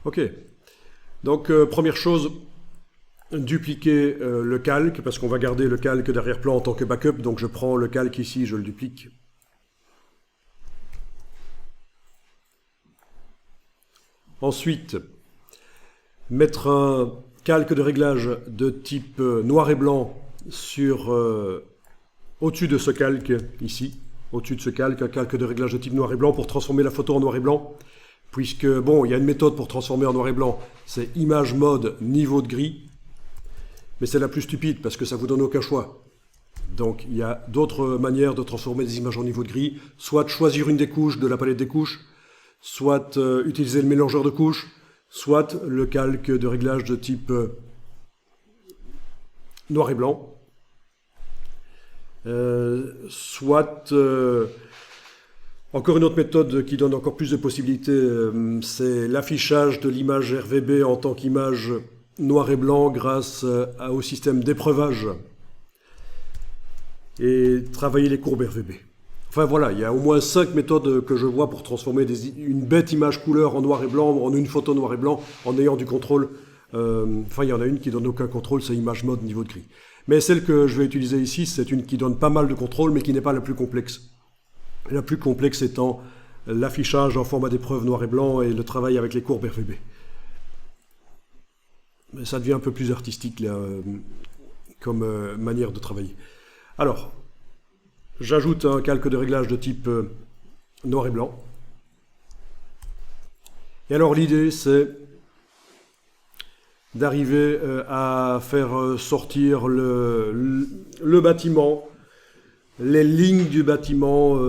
Ok, donc première chose, dupliquer le calque, parce qu'on va garder le calque d'arrière-plan en tant que backup, donc je prends le calque ici, je le duplique. Ensuite, mettre un calque de réglage de type noir et blanc sur au-dessus de ce calque ici, au-dessus de ce calque, un calque de réglage de type noir et blanc pour transformer la photo en noir et blanc, puisque bon, il y a une méthode pour transformer en noir et blanc, c'est image mode niveau de gris, mais c'est la plus stupide parce que ça vous donne aucun choix. Donc il y a d'autres manières de transformer des images en niveau de gris, soit choisir une des couches de la palette des couches, soit utiliser le mélangeur de couches, soit le calque de réglage de type noir et blanc, soit encore une autre méthode qui donne encore plus de possibilités, c'est l'affichage de l'image RVB en tant qu'image noir et blanc grâce au système d'épreuvage et travailler les courbes RVB. Enfin voilà, il y a au moins 5 méthodes que je vois pour transformer une bête image couleur en noir et blanc, en une photo noir et blanc, en ayant du contrôle. Enfin, il y en a une qui donne aucun contrôle, c'est image mode niveau de gris. Mais celle que je vais utiliser ici, c'est une qui donne pas mal de contrôle, mais qui n'est pas la plus complexe. La plus complexe étant l'affichage en format d'épreuve noir et blanc et le travail avec les courbes RVB. Mais ça devient un peu plus artistique là, comme manière de travailler. Alors, j'ajoute un calque de réglage de type noir et blanc. Et alors l'idée c'est d'arriver à faire sortir le bâtiment, les lignes du bâtiment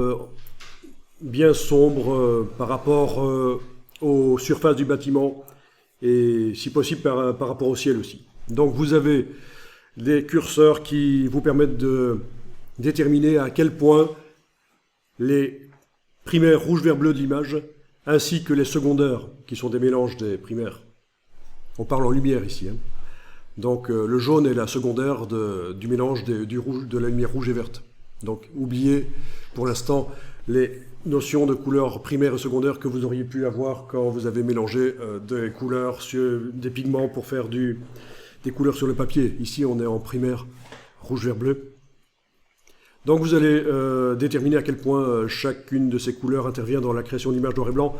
bien sombres par rapport aux surfaces du bâtiment et si possible par rapport au ciel aussi. Donc vous avez des curseurs qui vous permettent de déterminer à quel point les primaires rouge, vert, bleu de l'image, ainsi que les secondaires, qui sont des mélanges des primaires. On parle en lumière ici. Hein. Donc le jaune est la secondaire du mélange de la lumière rouge et verte. Donc oubliez pour l'instant les notions de couleurs primaires et secondaires que vous auriez pu avoir quand vous avez mélangé des couleurs, des pigments pour faire des couleurs sur le papier. Ici on est en primaire rouge, vert, bleu. Donc vous allez déterminer à quel point chacune de ces couleurs intervient dans la création d'images noir et blanc.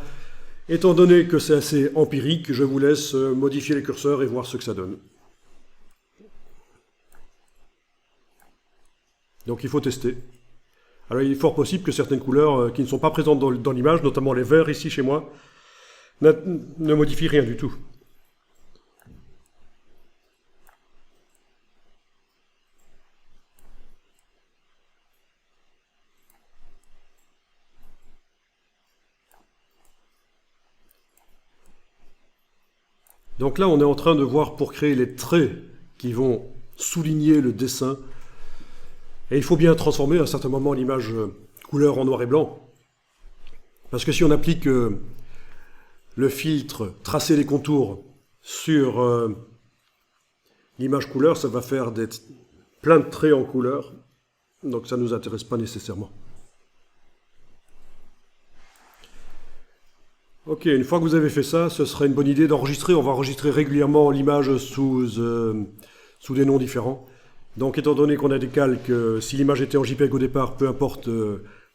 Étant donné que c'est assez empirique, je vous laisse modifier les curseurs et voir ce que ça donne. Donc il faut tester. Alors il est fort possible que certaines couleurs qui ne sont pas présentes dans l'image, notamment les verts ici chez moi, ne modifient rien du tout. Donc là, on est en train de voir pour créer les traits qui vont souligner le dessin. Et il faut bien transformer à un certain moment l'image couleur en noir et blanc. Parce que si on applique le filtre, tracer les contours sur l'image couleur, ça va faire plein de traits en couleur. Donc ça ne nous intéresse pas nécessairement. Ok, une fois que vous avez fait ça, ce serait une bonne idée d'enregistrer. On va enregistrer régulièrement l'image sous des noms différents. Donc étant donné qu'on a des calques, si l'image était en JPEG au départ, peu importe,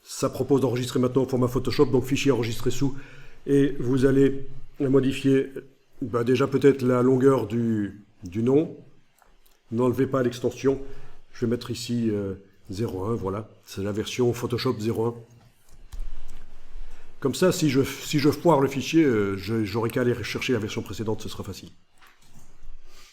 ça propose d'enregistrer maintenant au format Photoshop, donc fichier enregistré sous. Et vous allez modifier déjà peut-être la longueur du nom. N'enlevez pas l'extension. Je vais mettre ici 0.1, voilà. C'est la version Photoshop 0.1. Comme ça, si je foire le fichier, j'aurai qu'à aller chercher la version précédente, ce sera facile.